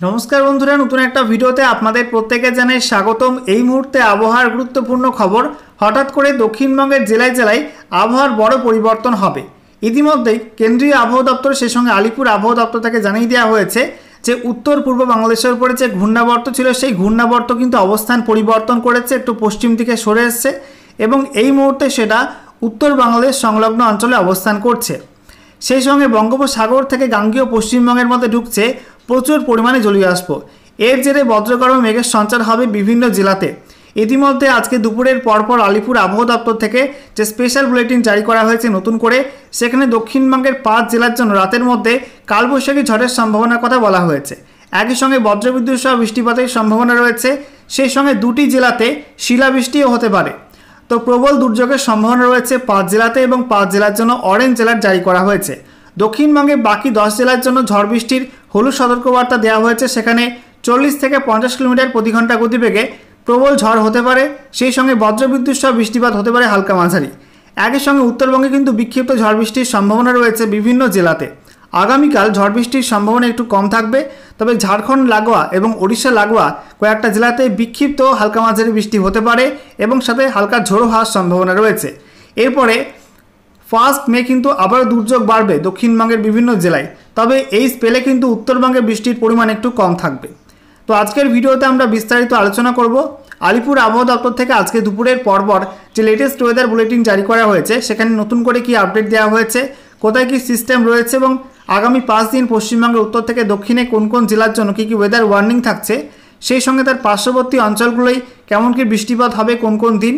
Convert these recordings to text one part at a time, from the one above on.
नमस्कार बंधुरा नतून एक भिडियोते आपनादेर प्रत्येके जानाई स्वागतम। এই মুহূর্তে আবহাওয়ার গুরুত্বপূর্ণ খবর। হঠাৎ করে দক্ষিণবঙ্গের জেলায় জেলায় আবহাওয়ার বড় পরিবর্তন হবে। ইতিমধ্যেই কেন্দ্রীয় আবহাওয়া দপ্তর সেই সঙ্গে আলিপুর আবহাওয়া দপ্তর থেকে জানিয়ে দেওয়া হয়েছে যে উত্তর পূর্ব বাংলাদেশের উপরে যে ঘূর্ণাবর্ত ছিল সেই ঘূর্ণাবর্ত কিন্তু অবস্থান পরিবর্তন করেছে, একটু পশ্চিম দিকে সরে এসেছে এবং এই মুহূর্তে সেটা উত্তর বাংলাদেশ সংলগ্ন অঞ্চলে অবস্থান করছে। সেই সঙ্গে বঙ্গোপসাগর থেকে গাঙ্গেয় পশ্চিমবঙ্গের মধ্যে ঢুকছে প্রচুর পরিমাণে জলীয় বাষ্প। এর জেরে বজ্রগর্ভ মেঘের সঞ্চার হবে বিভিন্ন জেলাতে। ইতিমধ্যে আজকে দুপুরের পরপর আলিপুর আবহাওয়া দপ্তর থেকে যে স্পেশাল বুলেটিন জারি করা হয়েছে নতুন করে, সেখানে দক্ষিণবঙ্গের 5 জেলার জন্য রাতের মধ্যে কালবৈশাখী ঝড়ের সম্ভাবনার কথা বলা হয়েছে। একই সঙ্গে বজ্রবিদ্যুৎ সহ বৃষ্টিপাতের সম্ভাবনা রয়েছে। সেই সঙ্গে 2টি জেলাতে শিলাবৃষ্টিও হতে পারে। তো প্রবল দুর্যোগের সম্ভাবনা রয়েছে 5 জেলাতে এবং 5 জেলার জন্য অরেঞ্জ অ্যালার্ট জারি করা হয়েছে। দক্ষিণবঙ্গে বাকি 10 জেলার জন্য ঝড় বৃষ্টির হলুদ সতর্কবার্তা দেওয়া হয়েছে। সেখানে 40 থেকে 50 কিলোমিটার প্রতি ঘন্টা গতিবেগে প্রবল ঝড় হতে পারে। সেই সঙ্গে বজ্রবিদ্যুৎ সহ বৃষ্টিপাত হতে পারে হালকা মাঝারি। একই সঙ্গে উত্তরবঙ্গে কিন্তু বিক্ষিপ্ত ঝড় বৃষ্টির সম্ভাবনা রয়েছে বিভিন্ন জেলাতে। আগামীকাল ঝড় বৃষ্টির সম্ভাবনা একটু কম থাকবে, তবে ঝাড়খণ্ড লাগোয়া এবং ওড়িশা লাগোয়া কয়েকটা জেলাতে বিক্ষিপ্ত হালকা মাঝারি বৃষ্টি হতে পারে এবং সাথে হালকা ঝোড়ো হওয়ার সম্ভাবনা রয়েছে। এরপরে 1 মে কিন্তু আবারও দুর্যোগ বাড়বে দক্ষিণবঙ্গের বিভিন্ন জেলায়, তবে এই স্পেলে কিন্তু উত্তরবঙ্গে বৃষ্টির পরিমাণ একটু কম থাকবে। তো আজকের ভিডিওতে আমরা বিস্তারিত আলোচনা করব আলিপুর আবহাওয়া দপ্তর থেকে আজকে দুপুরের পরপর যে লেটেস্ট ওয়েদার বুলেটিন জারি করা হয়েছে, সেখানে নতুন করে কি আপডেট দেওয়া হয়েছে, কোথায় কি সিস্টেম রয়েছে এবং আগামী 5 দিন পশ্চিমবঙ্গের উত্তর থেকে দক্ষিণে কোন কোন জেলার জন্য কী কী ওয়েদার ওয়ার্নিং থাকছে, সেই সঙ্গে তার পার্শ্ববর্তী অঞ্চলগুলোই কেমন কি বৃষ্টিপাত হবে কোন কোন দিন,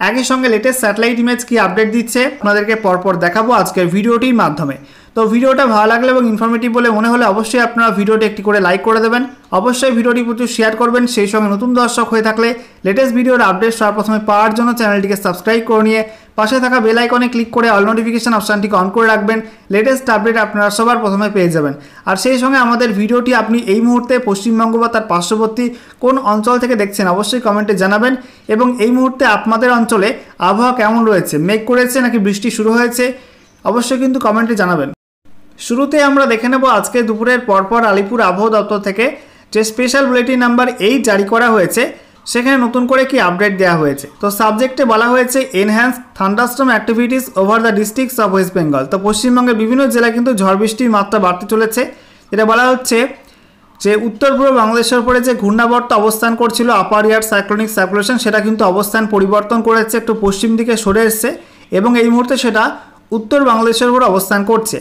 একই সঙ্গে লেটেস্ট স্যাটেলাইট ইমেজ কি আপডেট দিচ্ছে আপনাদেরকে পরপর দেখাবো আজকের ভিডিওটির মাধ্যমে। তো ভিডিওটা ভালো লাগলে এবং ইনফরমেটিভ বলে মনে হলে অবশ্যই আপনারা ভিডিওটি একটি করে লাইক করে দেবেন। অবশ্যই ভিডিওটি প্রচুর শেয়ার করবেন। সেই সঙ্গে নতুন দর্শক হয়ে থাকলে লেটেস্ট ভিডিওর আপডেট সর্বপ্রথমে পাওয়ার জন্য চ্যানেলটিকে সাবস্ক্রাইব করে নিয়ে পাশে থাকা বেল আইকনে ক্লিক করে অল নোটিফিকেশন অপশানটিকে অন করে রাখবেন। লেটেস্ট আপডেট আপনারা সবার প্রথমে পেয়ে যাবেন। আর সেই সঙ্গে আমাদের ভিডিওটি আপনি এই মুহূর্তে পশ্চিমবঙ্গ বা তার পার্শ্ববর্তী কোন অঞ্চল থেকে দেখছেন অবশ্যই কমেন্টে জানাবেন। এবং এই মুহূর্তে আপনাদের অঞ্চলে আবহাওয়া কেমন রয়েছে, মেঘ করেছে নাকি বৃষ্টি শুরু হয়েছে, অবশ্যই কিন্তু কমেন্টে জানাবেন। শুরুতে আমরা দেখে নেব আজকে দুপুরের পরপর আলিপুর আবহাওয়া দপ্তর থেকে যে স্পেশাল বুলেটিন নাম্বার 8 জারি করা হয়েছে, সেখানে নতুন করে কি আপডেট দেওয়া হয়েছে। তো সাবজেক্টে বলা হয়েছে enhance thunderstorm activities over the districts of West Bengal. তো পশ্চিমবঙ্গের বিভিন্ন জেলায় কিন্তু ঝড় বৃষ্টির মাত্রা বাড়তে চলেছে। এটা বলা হচ্ছে যে উত্তর পূর্ব বাংলাদেশের উপরে যে ঘূর্ণাবর্ত অবস্থান করছিল আপার এয়ার সাইক্লোনিক সার্কুলেশন, সেটা কিন্তু অবস্থান পরিবর্তন করেছে, একটু পশ্চিম দিকে সরে এসছে এবং এই মুহূর্তে সেটা উত্তর বাংলাদেশের উপর অবস্থান করছে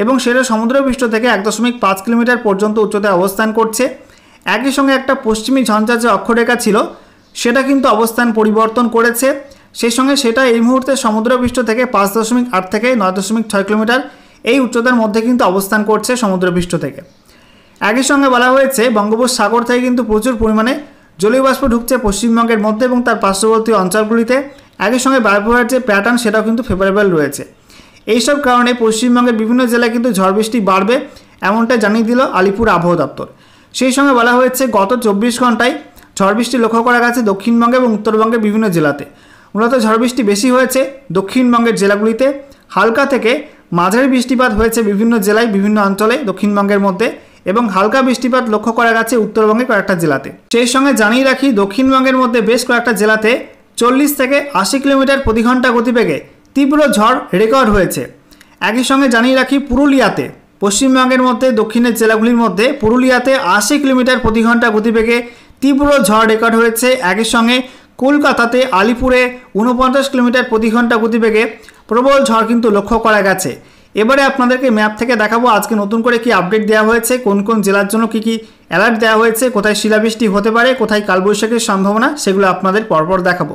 এবং সেটা সমুদ্রপৃষ্ঠ থেকে 1.5 কিলোমিটার পর্যন্ত উচ্চতায় অবস্থান করছে। একই সঙ্গে একটা পশ্চিমী ঝঞ্ঝার যে অক্ষরেখা ছিল সেটা কিন্তু অবস্থান পরিবর্তন করেছে। সেই সঙ্গে সেটা এই মুহূর্তে সমুদ্রপৃষ্ঠ থেকে 5.8 থেকে 9.6 কিলোমিটার এই উচ্চতার মধ্যে কিন্তু অবস্থান করছে সমুদ্রপৃষ্ঠ থেকে। একই সঙ্গে বলা হয়েছে বঙ্গোপসাগর থেকে কিন্তু প্রচুর পরিমাণে জলীয় বাষ্প ঢুকছে পশ্চিমবঙ্গের মধ্যে এবং তার পার্শ্ববর্তী অঞ্চলগুলিতে। একই সঙ্গে বায়ুপ্রবাহের যে প্যাটার্ন সেটাও কিন্তু ফেভারেবল রয়েছে। এইসব কারণে পশ্চিমবঙ্গের বিভিন্ন জেলায় কিন্তু ঝড় বৃষ্টি বাড়বে, এমনটা জানিয়ে দিল আলিপুর আবহাওয়া দপ্তর। সেই সঙ্গে বলা হয়েছে গত 24 ঘন্টায় ঝড় বৃষ্টি লক্ষ্য করা গেছে দক্ষিণবঙ্গে এবং উত্তরবঙ্গের বিভিন্ন জেলাতে। মূলত ঝড় বৃষ্টি বেশি হয়েছে দক্ষিণবঙ্গের জেলাগুলিতে, হালকা থেকে মাঝারি বৃষ্টিপাত হয়েছে বিভিন্ন জেলায় বিভিন্ন অঞ্চলে দক্ষিণবঙ্গের মধ্যে এবং হালকা বৃষ্টিপাত লক্ষ্য করা গেছে উত্তরবঙ্গের কয়েকটা জেলাতে। সেই সঙ্গে জানিয়ে রাখি দক্ষিণবঙ্গের মধ্যে বেশ কয়েকটা জেলাতে 40 থেকে 80 কিলোমিটার প্রতি ঘন্টা গতিবেগে তীব্র ঝড় রেকর্ড হয়েছে। একই সঙ্গে জানিয়ে রাখি পুরুলিয়াতে, পশ্চিমবঙ্গের মধ্যে দক্ষিণের জেলাগুলির মধ্যে পুরুলিয়াতে 80 কিলোমিটার প্রতি ঘন্টা গতিবেগে তীব্র ঝড় রেকর্ড হয়েছে। একই সঙ্গে কলকাতাতে আলিপুরে 49 কিলোমিটার প্রতি ঘন্টা গতিবেগে প্রবল ঝড় কিন্তু লক্ষ্য করা গেছে। এবারে আপনাদেরকে ম্যাপ থেকে দেখাবো আজকে নতুন করে কি আপডেট দেওয়া হয়েছে, কোন কোন জেলার জন্য কি কি অ্যালার্ট দেওয়া হয়েছে, কোথায় শিলাবৃষ্টি হতে পারে, কোথায় কালবৈশাখীর সম্ভাবনা, সেগুলো আপনাদের পরপর দেখাবো।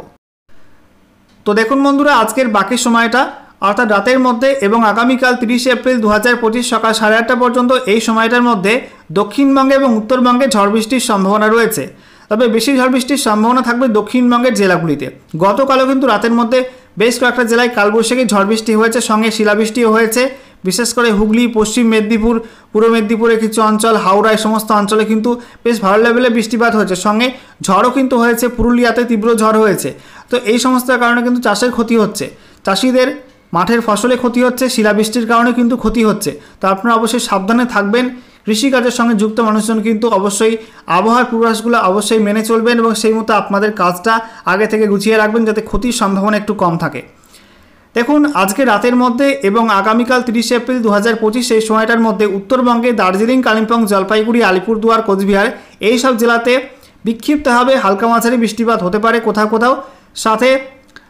তো দেখুন বন্ধুরা, আজকের বাকি সময়টা অর্থাৎ রাতের মধ্যে এবং আগামীকাল 30 এপ্রিল 2025 সকাল 8:30 পর্যন্ত এই সময়টার মধ্যে দক্ষিণবঙ্গে এবং উত্তরবঙ্গে ঝড় বৃষ্টির সম্ভাবনা রয়েছে। তবে বেশি ঝড় বৃষ্টির সম্ভাবনা থাকবে দক্ষিণবঙ্গের জেলাগুলিতে। গতকালও কিন্তু রাতের মধ্যে বেশ কয়েকটা জেলায় কালবৈশাখী ঝড় বৃষ্টি হয়েছে, সঙ্গে শিলাবৃষ্টিও হয়েছে। বিশেষ করে হুগলি, পশ্চিম মেদিনীপুর, পূর্ব মেদিনীপুরের কিছু অঞ্চল, হাওড়া, এই সমস্ত অঞ্চলে কিন্তু বেশ ভালো লেভেলে বৃষ্টিপাত হয়েছে, সঙ্গে ঝড়ও কিন্তু হয়েছে। পুরুলিয়াতে তীব্র ঝড় হয়েছে। তো এই সমস্ত কারণে কিন্তু চাষের ক্ষতি হচ্ছে, চাষিদের মাঠের ফসলে ক্ষতি হচ্ছে, শিলাবৃষ্টির কারণে কিন্তু ক্ষতি হচ্ছে। তো আপনারা অবশ্যই সাবধানে থাকবেন, কৃষিকাজের সঙ্গে যুক্ত মানুষজন কিন্তু অবশ্যই আবহাওয়ার পূর্বাভাসগুলো অবশ্যই মেনে চলবেন এবং সেই মতো আপনাদের কাজটা আগে থেকে গুছিয়ে রাখবেন যাতে ক্ষতির সম্ভাবনা একটু কম থাকে। দেখুন, আজকে রাতের মধ্যে এবং আগামীকাল 30 এপ্রিল 2025 এই সময়টার মধ্যে উত্তরবঙ্গে দার্জিলিং, কালিম্পং, জলপাইগুড়ি, আলিপুরদুয়ার, কোচবিহার এই সব জেলাতে বিক্ষিপ্তভাবে হালকা মাঝারি বৃষ্টিপাত হতে পারে কোথাও কোথাও, সাথে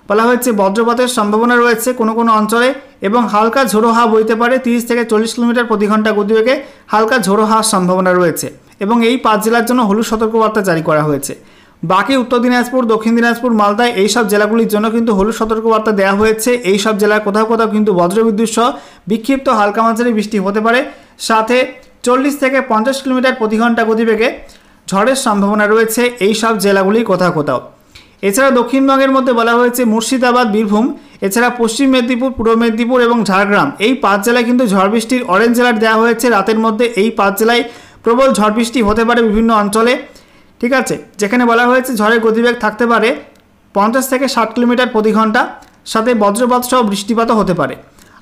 বলা হয়েছে বজ্রপাতের সম্ভাবনা রয়েছে কোনো কোনো অঞ্চলে এবং হালকা ঝোড়ো হাওয়া বইতে পারে 30 থেকে 40 কিলোমিটার প্রতি ঘন্টা গতিবেগে হালকা ঝোড়ো হাওয়ার সম্ভাবনা রয়েছে এবং এই 5 জেলার জন্য হলুদ সতর্কবার্তা জারি করা হয়েছে। বাকি উত্তর দিনাজপুর, দক্ষিণ দিনাজপুর, মালদা এই সব জেলাগুলির জন্য কিন্তু হলুদ সতর্কবার্তা দেওয়া হয়েছে। এই সব জেলার কোথাও কোথাও কিন্তু বজ্রবিদ্যুৎ সহ বিক্ষিপ্ত হালকা মাঝারি বৃষ্টি হতে পারে, সাথে 40 থেকে 50 কিলোমিটার প্রতি ঘন্টা গতিবেগে ঝড়ের সম্ভাবনা রয়েছে এই সব জেলাগুলির কোথাও কোথাও। এছাড়া দক্ষিণবঙ্গের মধ্যে বলা হয়েছে মুর্শিদাবাদ, বীরভূম, এছাড়া পশ্চিম মেদিনীপুর, পূর্ব মেদিনীপুর এবং ঝাড়গ্রাম এই 5 জেলায় কিন্তু ঝড় বৃষ্টির অরেঞ্জ অ্যালার্ট দেওয়া হয়েছে। রাতের মধ্যে এই 5 জেলায় প্রবল ঝড় বৃষ্টি হতে পারে বিভিন্ন অঞ্চলে, ঠিক আছে, যেখানে বলা হয়েছে ঝড়ের গতিবেগ থাকতে পারে 50 থেকে 60 কিলোমিটার প্রতি ঘন্টা, সাথে বজ্রপাত সহ বৃষ্টিপাতও হতে পারে।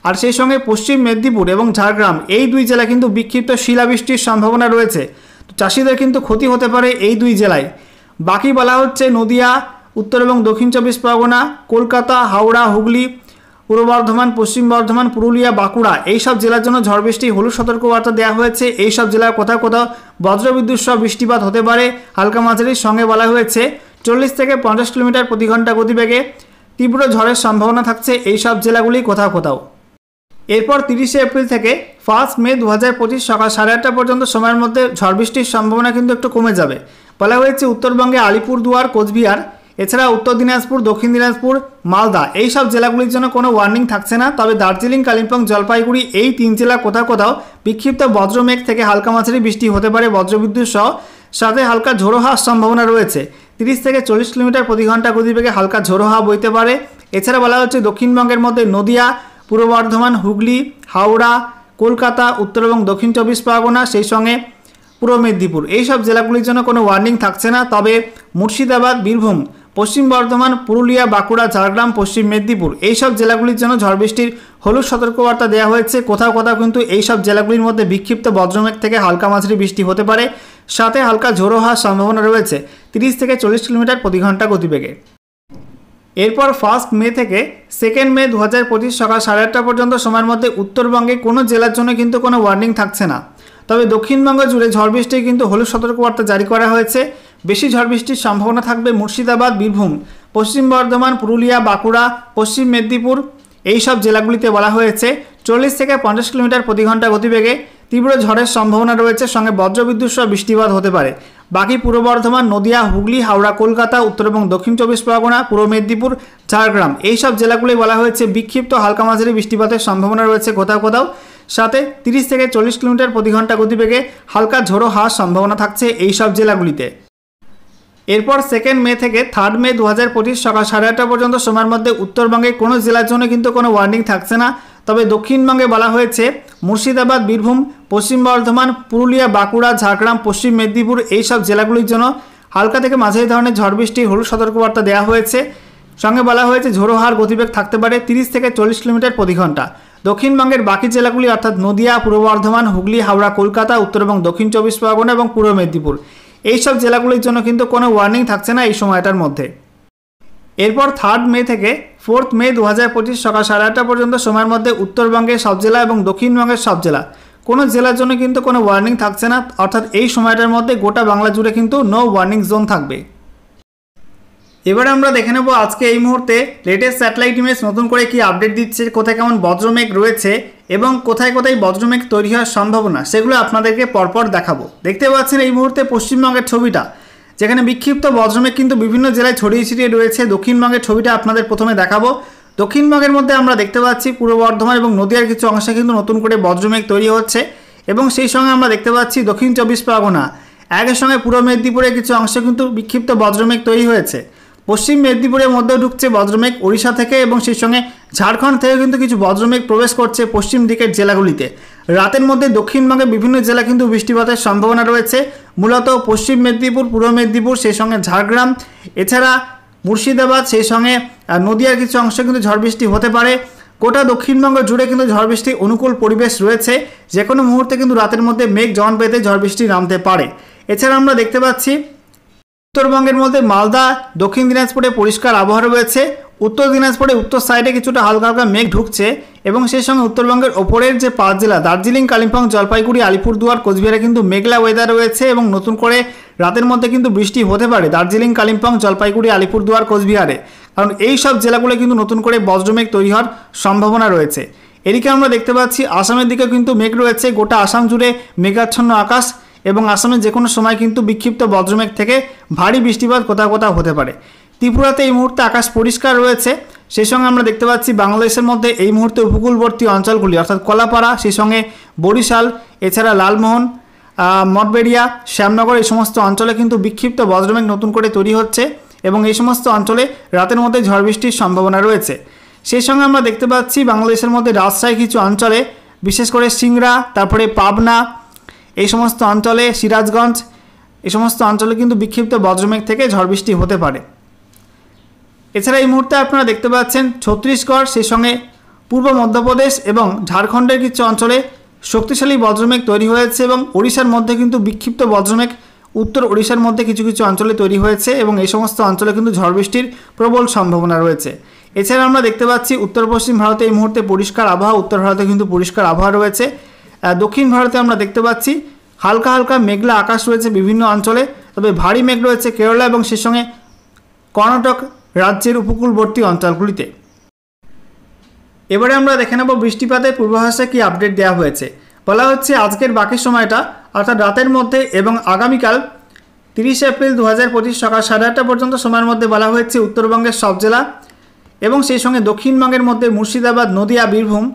আর সেই সঙ্গে পশ্চিম মেদিনীপুর এবং ঝাড়গ্রাম এই 2 জেলায় কিন্তু বিক্ষিপ্ত শিলাবৃষ্টির সম্ভাবনা রয়েছে, তো চাষিদের কিন্তু ক্ষতি হতে পারে এই 2 জেলায়। বাকি বলা হচ্ছে নদিয়া, উত্তর এবং দক্ষিণ 24 পরগনা, কলকাতা, হাওড়া, হুগলি, পূর্ব বর্ধমান, পশ্চিম বর্ধমান, পুরুলিয়া, বাঁকুড়া এই সব জেলার জন্য ঝড় বৃষ্টি হলুদ সতর্কবার্তা দেওয়া হয়েছে। এই সব জেলার কোথাও কোথাও বজ্রবিদ্যুৎ সহ বৃষ্টিপাত হতে পারে হালকা মাঝারির সঙ্গে বলা হয়েছে 40 থেকে 50 কিলোমিটার প্রতি ঘন্টা গতিবেগে তীব্র ঝড়ের সম্ভাবনা থাকছে এই সব জেলাগুলি কোথাও কোথাও। এরপর 30 এপ্রিল থেকে 1 মে 2025 সকাল 8:30 পর্যন্ত সময়ের মধ্যে ঝড় বৃষ্টির সম্ভাবনা কিন্তু একটু কমে যাবে। বলা হয়েছে উত্তরবঙ্গে আলিপুরদুয়ার, কোচবিহার, এছাড়া উত্তর দিনাজপুর, দক্ষিণ দিনাজপুর, মালদা এই সব জেলাগুলির জন্য কোনো ওয়ার্নিং থাকছে না, তবে দার্জিলিং, কালিম্পং, জলপাইগুড়ি এই 3 জেলা কোথাও কোথাও বিক্ষিপ্ত বজ্রমেঘ থেকে হালকা মাঝারি বৃষ্টি হতে পারে বজ্রবিদ্যুৎ সহ, সাথে হালকা ঝোড়ো হাওয়ার সম্ভাবনা রয়েছে 30 থেকে 40 কিলোমিটার প্রতি ঘন্টা গতিবেগে হালকা ঝোড়ো হাওয়া বইতে পারে। এছাড়া বলা হচ্ছে দক্ষিণবঙ্গের মধ্যে নদিয়া, পূর্ব বর্ধমান, হুগলি, হাওড়া, কলকাতা, উত্তর এবং দক্ষিণ 24 পরগনা সেই সঙ্গে পূর্ব মেদিনীপুর এই সব জেলাগুলির জন্য কোনো ওয়ার্নিং থাকছে না, তবে মুর্শিদাবাদ, বীরভূম, পশ্চিম বর্ধমান, পুরুলিয়া, বাঁকুড়া, ঝাড়গ্রাম, পশ্চিম মেদিনীপুর এই সব জেলাগুলির জন্য ঝড় বৃষ্টির হলুদ সতর্কবার্তা দেওয়া হয়েছে। কোথাও কোথাও কিন্তু এই সব জেলাগুলির মধ্যে বিক্ষিপ্ত বজ্রমেঘ থেকে হালকা মাঝারি বৃষ্টি হতে পারে, সাথে হালকা ঝোড়ো হওয়ার সম্ভাবনা রয়েছে 30 থেকে 40 কিলোমিটার প্রতি ঘন্টা গতিবেগে। এরপর 1 মে থেকে 2 মে 2025 সকাল 8:30 পর্যন্ত সময়ের মধ্যে উত্তরবঙ্গে কোনো জেলার জন্য কিন্তু কোনো ওয়ার্নিং থাকছে না, তবে দক্ষিণবঙ্গ জুড়ে ঝড় বৃষ্টির কিন্তু হলুদ সতর্কবার্তা জারি করা হয়েছে। বেশি ঝড় বৃষ্টির সম্ভাবনা থাকবে মুর্শিদাবাদ, বীরভূম, পশ্চিম বর্ধমান, পুরুলিয়া, বাঁকুড়া, পশ্চিম মেদিনীপুর এই সব জেলাগুলিতে বলা হয়েছে 40 থেকে 50 কিলোমিটার প্রতি ঘন্টা গতিবেগে তীব্র ঝড়ের সম্ভাবনা রয়েছে, সঙ্গে বজ্রবিদ্যুৎ সহ বৃষ্টিপাত হতে পারে। বাকি পূর্ব বর্ধমান, নদিয়া, হুগলি, হাওড়া, কলকাতা, উত্তর এবং দক্ষিণ 24 পরগনা, পূর্ব মেদিনীপুর, ঝাড়গ্রাম এই সব জেলাগুলি বলা হয়েছে বিক্ষিপ্ত হালকা মাঝারি বৃষ্টিপাতের সম্ভাবনা রয়েছে কোথাও কোথাও, সাথে 30 থেকে 40 কিলোমিটার প্রতি ঘন্টা গতিবেগে হালকা ঝোড়ো হাওয়ার সম্ভাবনা থাকছে এই সব জেলাগুলিতে। এরপর 2 মে থেকে 3 মে 2025 সকাল 8:30 পর্যন্ত সময়ের মধ্যে উত্তরবঙ্গে কোনো জেলার জন্য কিন্তু কোনো ওয়ার্নিং থাকছে না, তবে দক্ষিণবঙ্গে বলা হয়েছে মুর্শিদাবাদ, বীরভূম, পশ্চিম বর্ধমান, পুরুলিয়া, বাঁকুড়া, ঝাড়গ্রাম, পশ্চিম মেদিনীপুর এই সব জেলাগুলির জন্য হালকা থেকে মাঝারি ধরনের ঝড় বৃষ্টির হলুদ সতর্কবার্তা দেওয়া হয়েছে, সঙ্গে বলা হয়েছে ঝোড়ো হাওয়ার গতিবেগ থাকতে পারে 30 থেকে 40 কিলোমিটার প্রতি ঘন্টা। দক্ষিণবঙ্গের বাকি জেলাগুলি অর্থাৎ নদিয়া, পূর্ব বর্ধমান, হুগলি, হাওড়া, কলকাতা, উত্তর এবং দক্ষিণ 24 পরগনা এবং পূর্ব মেদিনীপুর এই সব জেলাগুলির জন্য কিন্তু কোনো ওয়ার্নিং থাকছে না এই সময়টার মধ্যে। এরপর 3 মে থেকে 4 মে 2025 সকাল 8:30 পর্যন্ত সময়ের মধ্যে উত্তরবঙ্গের সব জেলা এবং দক্ষিণবঙ্গের সব জেলা কোনো জেলার জন্য কিন্তু কোনো ওয়ার্নিং থাকছে না, অর্থাৎ এই সময়টার মধ্যে গোটা বাংলা জুড়ে কিন্তু নো ওয়ার্নিং জোন থাকবে। এবারে আমরা দেখে নেব আজকে এই মুহূর্তে লেটেস্ট স্যাটেলাইট ইমেজ নতুন করে কি আপডেট দিচ্ছে, কোথায় কেমন বজ্রমেঘ রয়েছে এবং কোথায় কোথায় বজ্রমেঘ তৈরি হওয়ার সম্ভাবনা সেগুলো আপনাদেরকে পরপর দেখাবো। দেখতে পাচ্ছেন এই মুহূর্তে পশ্চিমবঙ্গের ছবিটা, যেখানে বিক্ষিপ্ত বজ্রমেঘ কিন্তু বিভিন্ন জেলায় ছড়িয়ে ছিটিয়ে রয়েছে। দক্ষিণবঙ্গের ছবিটা আপনাদের প্রথমে দেখাবো। দক্ষিণবঙ্গের মধ্যে আমরা দেখতে পাচ্ছি পূর্ব বর্ধমান এবং নদিয়ার কিছু অংশে কিন্তু নতুন করে বজ্রমেঘ তৈরি হচ্ছে এবং সেই সঙ্গে আমরা দেখতে পাচ্ছি দক্ষিণ 24 পরগনা একের সঙ্গে পূর্ব মেদিনীপুরের কিছু অংশে কিন্তু বিক্ষিপ্ত বজ্রমেঘ তৈরি হয়েছে। পশ্চিম মেদিনীপুরের মধ্যেও ঢুকছে বজ্রমেঘ ওড়িশা থেকে এবং সেই সঙ্গে ঝাড়খণ্ড থেকে কিন্তু কিছু বজ্রমেঘ প্রবেশ করছে পশ্চিম দিকের জেলাগুলিতে। রাতের মধ্যে দক্ষিণবঙ্গে বিভিন্ন জেলা কিন্তু বৃষ্টিপাতের সম্ভাবনা রয়েছে, মূলত পশ্চিম মেদিনীপুর, পূর্ব মেদিনীপুর সেই সঙ্গে ঝাড়গ্রাম, এছাড়া মুর্শিদাবাদ সেই সঙ্গে নদিয়ার কিছু অংশে কিন্তু ঝড় বৃষ্টি হতে পারে। গোটা দক্ষিণবঙ্গ জুড়ে কিন্তু ঝড় বৃষ্টির অনুকূল পরিবেশ রয়েছে। যে কোনো মুহূর্তে কিন্তু রাতের মধ্যে মেঘ জন বেঁধে ঝড় বৃষ্টি নামতে পারে। এছাড়া আমরা দেখতে পাচ্ছি উত্তরবঙ্গের মধ্যে মালদা, দক্ষিণ দিনাজপুরে পরিষ্কার আবহাওয়া রয়েছে। উত্তর দিনাজপুরে উত্তর সাইডে কিছুটা হালকা হালকা মেঘ ঢুকছে এবং সেই সঙ্গে উত্তরবঙ্গের ওপরের যে 5 জেলা দার্জিলিং, কালিম্পং, জলপাইগুড়ি, আলিপুরদুয়ার, কোচবিহারে কিন্তু মেঘলা ওয়েদার রয়েছে এবং নতুন করে রাতের মধ্যে কিন্তু বৃষ্টি হতে পারে দার্জিলিং, কালিম্পং, জলপাইগুড়ি, আলিপুরদুয়ার, কোচবিহারে, কারণ এই সব জেলাগুলো কিন্তু নতুন করে বজ্রমেঘ তৈরি হওয়ার সম্ভাবনা রয়েছে। এদিকে আমরা দেখতে পাচ্ছি আসামের দিকে কিন্তু মেঘ রয়েছে, গোটা আসাম জুড়ে মেঘাচ্ছন্ন আকাশ এবং আসামে যে কোনো সময় কিন্তু বিক্ষিপ্ত বজ্রমেঘ থেকে ভারী বৃষ্টিপাত কোথাও কোথাও হতে পারে। ত্রিপুরাতে এই মুহূর্তে আকাশ পরিষ্কার রয়েছে। সেই সঙ্গে আমরা দেখতে পাচ্ছি বাংলাদেশের মধ্যে এই মুহূর্তে উপকূলবর্তী অঞ্চলগুলি অর্থাৎ কলাপাড়া, সেই সঙ্গে বরিশাল, এছাড়া লালমোহন, মঠবেড়িয়া, শ্যামনগর, এই সমস্ত অঞ্চলে কিন্তু বিক্ষিপ্ত বজ্রমেঘ নতুন করে তৈরি হচ্ছে এবং এই সমস্ত অঞ্চলে রাতের মধ্যে ঝড় বৃষ্টির সম্ভাবনা রয়েছে। সেই সঙ্গে আমরা দেখতে পাচ্ছি বাংলাদেশের মধ্যে রাজশাহী কিছু অঞ্চলে, বিশেষ করে সিংড়া, তারপরে পাবনা, এই সমস্ত অঞ্চলে, সিরাজগঞ্জ, এই সমস্ত অঞ্চলে কিন্তু বিক্ষিপ্ত বজ্রমেঘ থেকে ঝড় বৃষ্টি হতে পারে। এছাড়া এই মুহূর্তে আপনারা দেখতে পাচ্ছেন ছত্তিশগড়, সেই সঙ্গে পূর্ব মধ্যপ্রদেশ এবং ঝাড়খণ্ডের কিছু অঞ্চলে শক্তিশালী বজ্রমেঘ তৈরি হয়েছে এবং ওড়িশার মধ্যে কিন্তু বিক্ষিপ্ত বজ্রমেঘ উত্তর ওড়িশার মধ্যে কিছু কিছু অঞ্চলে তৈরি হয়েছে এবং এই সমস্ত অঞ্চলে কিন্তু ঝড় বৃষ্টির প্রবল সম্ভাবনা রয়েছে। এছাড়া আমরা দেখতে পাচ্ছি উত্তর পশ্চিম ভারতে এই মুহূর্তে পরিষ্কার আবহাওয়া, উত্তর ভারতে কিন্তু পরিষ্কার আবহাওয়া রয়েছে। দক্ষিণ ভারতে আমরা দেখতে পাচ্ছি হালকা হালকা মেঘলা আকাশ রয়েছে বিভিন্ন অঞ্চলে, তবে ভারী মেঘ রয়েছে কেরালা এবং সেই সঙ্গে কর্ণাটক রাজ্যের উপকূলবর্তী অঞ্চলগুলিতে। এবারে আমরা দেখে নেব বৃষ্টিপাতের পূর্বাভাসে কি আপডেট দেওয়া হয়েছে। বলা হচ্ছে আজকের বাকি সময়টা অর্থাৎ রাতের মধ্যে এবং আগামীকাল 30 এপ্রিল 2025 সকাল 8:30 পর্যন্ত সময়ের মধ্যে বলা হয়েছে উত্তরবঙ্গের সব জেলা এবং সেই সঙ্গে দক্ষিণবঙ্গের মধ্যে মুর্শিদাবাদ, নদিয়া, বীরভূম,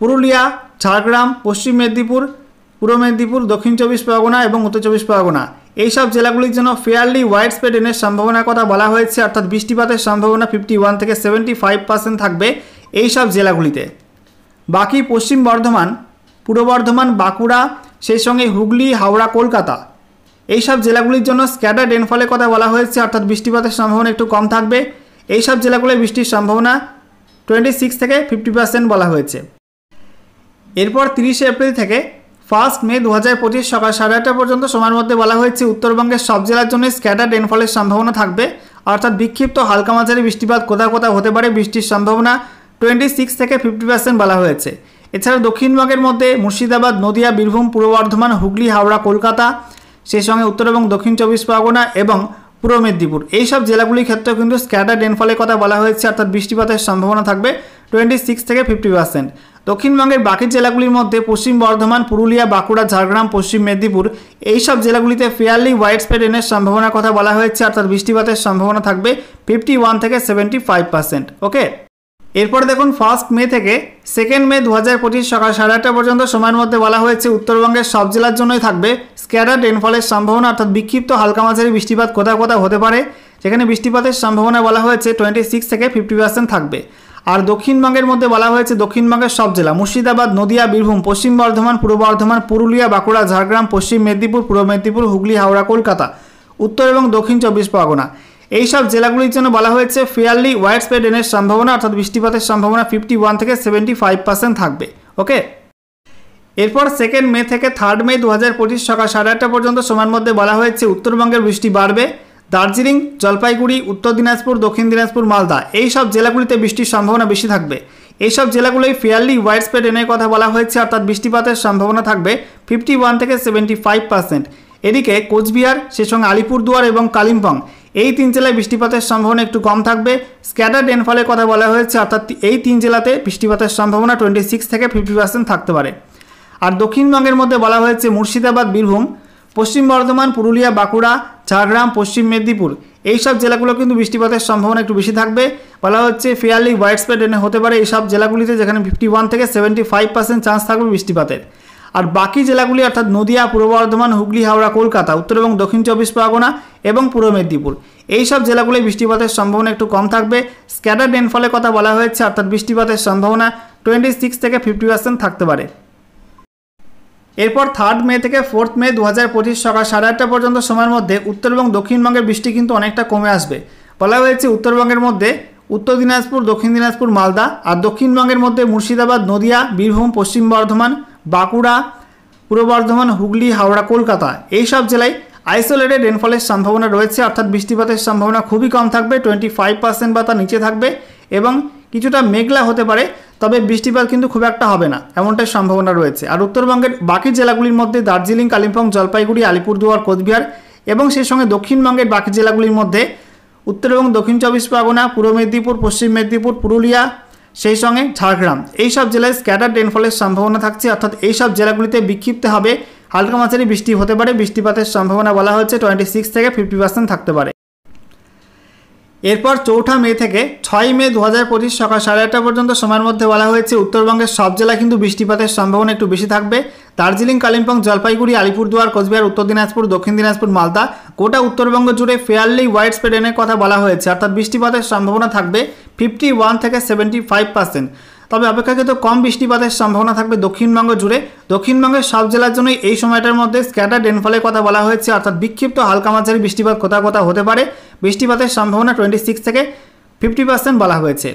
পুরুলিয়া, ঝাড়গ্রাম, পশ্চিম মেদিনীপুর, পূর্ব মেদিনীপুর, দক্ষিণ 24 পরগনা এবং উত্তর 24 পরগনা, এই সব জেলাগুলির জন্য ফেয়ারলি ওয়াইড স্প্রেড রেনের সম্ভাবনার কথা বলা হয়েছে, অর্থাৎ বৃষ্টিপাতের সম্ভাবনা 51 থেকে 75% থাকবে এই সব জেলাগুলিতে। বাকি পশ্চিম বর্ধমান, পূর্ব বর্ধমান, বাঁকুড়া, সেই সঙ্গে হুগলি, হাওড়া, কলকাতা, এই সব জেলাগুলির জন্য স্ক্যাটার্ড রেনফলের কথা বলা হয়েছে, অর্থাৎ বৃষ্টিপাতের সম্ভাবনা একটু কম থাকবে। এই সব জেলাগুলোয় বৃষ্টির সম্ভাবনা 26 থেকে 50% বলা হয়েছে। এরপর 30 এপ্রিল থেকে 1 মে 2025 সকাল 8:30 পর্যন্ত সময়ের মধ্যে বলা হয়েছে উত্তরবঙ্গের সব জেলার জন্য স্ক্যাটার্ড রেনফলের সম্ভাবনা থাকবে, অর্থাৎ বিক্ষিপ্ত হালকা মাঝারি বৃষ্টিপাত কোথাও কোথাও হতে পারে, বৃষ্টির সম্ভাবনা 26 থেকে 50% বলা হয়েছে। এছাড়া দক্ষিণবঙ্গের মধ্যে মুর্শিদাবাদ, নদিয়া, বীরভূম, পূর্ব বর্ধমান, হুগলি, হাওড়া, কলকাতা, সেই সঙ্গে উত্তর এবং দক্ষিণ 24 পরগনা এবং পূর্ব মেদিনীপুর, এই সব জেলাগুলির ক্ষেত্রেও কিন্তু স্ক্যাটার্ড রেনফলের কথা বলা হয়েছে, অর্থাৎ বৃষ্টিপাতের সম্ভাবনা থাকবে 26 থেকে 50%। দক্ষিণবঙ্গের বাকি জেলাগুলির মধ্যে পশ্চিম বর্ধমান, পুরুলিয়া, বাঁকুড়া, ঝাড়গ্রাম, পশ্চিম মেদিনীপুর, এই সব জেলাগুলিতে ফেয়ারলি ওয়াইড স্প্রেড রেনের সম্ভাবনার কথা বলা হয়েছে, অর্থাৎ বৃষ্টিপাতের সম্ভাবনা থাকবে 51 থেকে 75%। ওকে, এরপর দেখুন 1 মে থেকে 2 মে 2025 সকাল 8:30 পর্যন্ত সময়ের মধ্যে বলা হয়েছে উত্তরবঙ্গের সব জেলার জন্যই থাকবে স্ক্যাটার্ড রেনফলের সম্ভাবনা, অর্থাৎ বিক্ষিপ্ত হালকা মাঝারি বৃষ্টিপাত কোথাও কোথাও হতে পারে, যেখানে বৃষ্টিপাতের সম্ভাবনা বলা হয়েছে 26 থেকে 50% থাকবে। আর দক্ষিণবঙ্গের মধ্যে বলা হয়েছে দক্ষিণবঙ্গের সব জেলা মুর্শিদাবাদ, নদিয়া, বীরভূম, পশ্চিম বর্ধমান, পূর্ব বর্ধমান, পুরুলিয়া, বাঁকুড়া, ঝাড়গ্রাম, পশ্চিম মেদিনীপুর, পূর্ব মেদিনীপুর, হুগলি, হাওড়া, কলকাতা, উত্তর এবং দক্ষিণ 24 পরগনা, এই সব জেলাগুলির জন্য বলা হয়েছে ফেয়ারলি ওয়াইড স্প্রেড রেনের সম্ভাবনা, অর্থাৎ বৃষ্টিপাতের সম্ভাবনা 51 থেকে 75% থাকবে। ওকে, এরপর 2 মে থেকে 3 মে 2025 সকাল 8:30 পর্যন্ত সময়ের মধ্যে বলা হয়েছে উত্তরবঙ্গের বৃষ্টি বাড়বে। দার্জিলিং, জলপাইগুড়ি, উত্তর দিনাজপুর, দক্ষিণ দিনাজপুর, মালদা, এই সব জেলাগুলিতে বৃষ্টির সম্ভাবনা বেশি থাকবে। এই সব জেলাগুলোই ফেয়ারলি ওয়াইড স্প্রেড রেনের কথা বলা হয়েছে, অর্থাৎ বৃষ্টিপাতের সম্ভাবনা থাকবে 51 থেকে 75%। এদিকে কোচবিহার, সেই সঙ্গে আলিপুরদুয়ার এবং কালিম্পং, এই 3 জেলায় বৃষ্টিপাতের সম্ভাবনা একটু কম থাকবে। স্ক্যাটার্ড রেনফলের কথা বলা হয়েছে, অর্থাৎ এই 3 জেলাতে বৃষ্টিপাতের সম্ভাবনা 26 থেকে 50% থাকতে পারে। আর দক্ষিণবঙ্গের মধ্যে বলা হয়েছে মুর্শিদাবাদ, বীরভূম, পশ্চিম বর্ধমান, পুরুলিয়া, বাঁকুড়া, ঝাড়গ্রাম, পশ্চিম মেদিনীপুর, এই সব জেলাগুলো কিন্তু বৃষ্টিপাতের সম্ভাবনা একটু বেশি থাকবে। বলা হচ্ছে ফেয়ারলি ওয়াইড স্প্রেড রেনে হতে পারে এই সব জেলাগুলিতে, যেখানে 51 থেকে 75% চান্স থাকবে বৃষ্টিপাতের। আর বাকি জেলাগুলি অর্থাৎ নদিয়া, পূর্ব বর্ধমান, হুগলি, হাওড়া, কলকাতা, উত্তর এবং দক্ষিণ 24 পরগনা এবং পূর্ব মেদিনীপুর, এই সব জেলাগুলি বৃষ্টিপাতের সম্ভাবনা একটু কম থাকবে। স্ক্যাটার্ড রেনফলের কথা বলা হয়েছে, অর্থাৎ বৃষ্টিপাতের সম্ভাবনা 26 থেকে 50% থাকতে পারে। এরপর 3 মে থেকে 4 মে 2025 সকাল 8:30 পর্যন্ত সময়ের মধ্যে উত্তর এবং দক্ষিণবঙ্গের বৃষ্টি কিন্তু অনেকটা কমে আসবে। বলা হয়েছে উত্তরবঙ্গের মধ্যে উত্তর দিনাজপুর, দক্ষিণ দিনাজপুর, মালদা। আর দক্ষিণবঙ্গের মধ্যে মুর্শিদাবাদ, নদিয়া, বীরভূম, পশ্চিম বর্ধমান, বাঁকুড়া, পূর্ব বর্ধমান, হুগলি, হাওড়া, কলকাতা এই সব জেলায় আইসোলেটেড রেনফলের সম্ভাবনা রয়েছে, অর্থাৎ বৃষ্টিপাতের সম্ভাবনা খুবই কম থাকবে, 25% বা তার নিচে থাকবে এবং কিছুটা মেঘলা হতে পারে, তবে বৃষ্টিপাত কিন্তু খুব একটা হবে না এমনটাই সম্ভাবনা রয়েছে। আর উত্তরবঙ্গের বাকি জেলাগুলির মধ্যে দার্জিলিং, কালিম্পং, জলপাইগুড়ি, আলিপুরদুয়ার, কোচবিহার এবং সেই সঙ্গে দক্ষিণবঙ্গের বাকি জেলাগুলির মধ্যে উত্তর এবং দক্ষিণ 24 পরগনা, পূর্ব মেদিনীপুর, পশ্চিম মেদিনীপুর, পুরুলিয়া, সেই সঙ্গে ঝাড়গ্রাম এই সব জেলায় স্ক্যাটার্ড রেনফলের সম্ভাবনা থাকছে, অর্থাৎ এই সব জেলাগুলিতে বিক্ষিপ্তভাবে হালকা মাঝারি বৃষ্টি হতে পারে। বৃষ্টিপাতের সম্ভাবনা বলা হচ্ছে 26 থেকে 50% থাকতে পারে। এরপর 4 মে থেকে 6 মে 2025 সকাল 8:30 পর্যন্ত সময়ের মধ্যে বলা হয়েছে উত্তরবঙ্গের সব জেলায় কিন্তু বৃষ্টিপাতের সম্ভাবনা একটু বেশি থাকবে। দার্জিলিং, কালিম্পং, জলপাইগুড়ি, আলিপুরদুয়ার, কোচবিহার, উত্তর দিনাজপুর, দক্ষিণ দিনাজপুর, মালদা গোটা উত্তরবঙ্গ জুড়ে ফেয়ারলি ওয়াইড স্প্রেড রেনের কথা বলা হয়েছে, অর্থাৎ বৃষ্টিপাতের সম্ভাবনা থাকবে 51 থেকে 75%। তবে অপেক্ষাকৃত কম বৃষ্টিপাতের সম্ভাবনা থাকবে দক্ষিণবঙ্গ জুড়ে। দক্ষিণবঙ্গের সব জেলার জন্য এই সময়টার মধ্যে স্ক্যাটার্ড রেনফলের কথা বলা হয়েছে, অর্থাৎ বিক্ষিপ্ত হালকা মাঝারি বৃষ্টিপাত কোথাও কোথাও হতে পারে। বৃষ্টিপাতের সম্ভাবনা 26 থেকে 50% বলা হয়েছে।